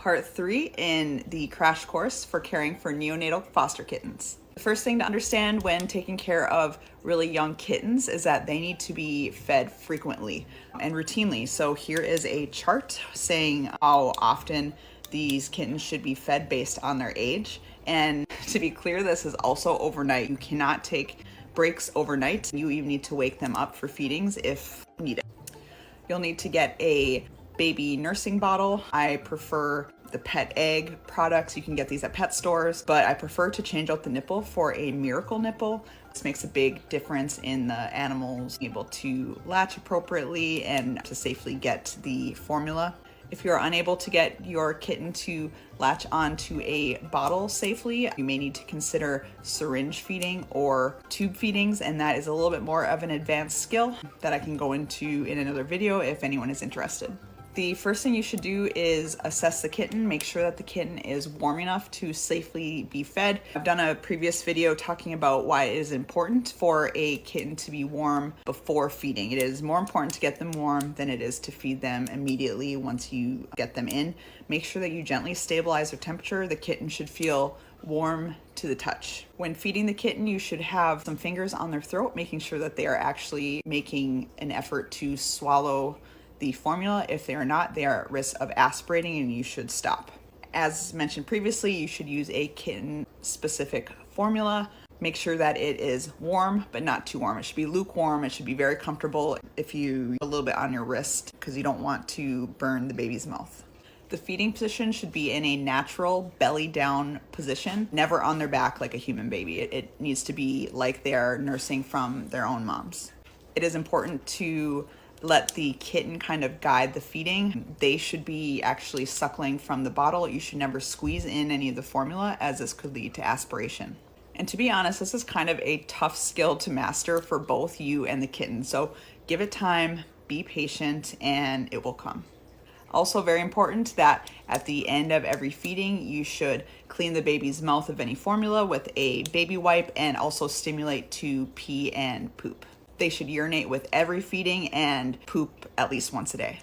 Part 3 in the crash course for caring for neonatal foster kittens. The first thing to understand when taking care of really young kittens is that they need to be fed frequently and routinely. So here is a chart saying how often these kittens should be fed based on their age. And to be clear, this is also overnight. You cannot take breaks overnight. You even need to wake them up for feedings if needed. You'll need to get a baby nursing bottle. I prefer the pet egg products. You can get these at pet stores, but I prefer to change out the nipple for a miracle nipple. This makes a big difference in the animals able to latch appropriately and to safely get the formula. If you're unable to get your kitten to latch onto a bottle safely, you may need to consider syringe feeding or tube feedings, and that is a little bit more of an advanced skill that I can go into in another video if anyone is interested. The first thing you should do is assess the kitten, make sure that the kitten is warm enough to safely be fed. I've done a previous video talking about why it is important for a kitten to be warm before feeding. It is more important to get them warm than it is to feed them immediately once you get them in. Make sure that you gently stabilize their temperature. The kitten should feel warm to the touch. When feeding the kitten, you should have some fingers on their throat, making sure that they are actually making an effort to swallow the formula. If they are not, they are at risk of aspirating and you should stop. As mentioned previously, you should use a kitten specific formula. Make sure that it is warm, but not too warm. It should be lukewarm. It should be very comfortable if you a little bit on your wrist because you don't want to burn the baby's mouth. The feeding position should be in a natural belly down position, never on their back like a human baby. It needs to be like they are nursing from their own moms. It is important to let the kitten kind of guide the feeding. They should be actually suckling from the bottle. You should never squeeze in any of the formula, as this could lead to aspiration. And to be honest, this is kind of a tough skill to master for both you and the kitten. So give it time, be patient, and it will come. Also very important that at the end of every feeding, you should clean the baby's mouth of any formula with a baby wipe and also stimulate to pee and poop. They should urinate with every feeding and poop at least once a day.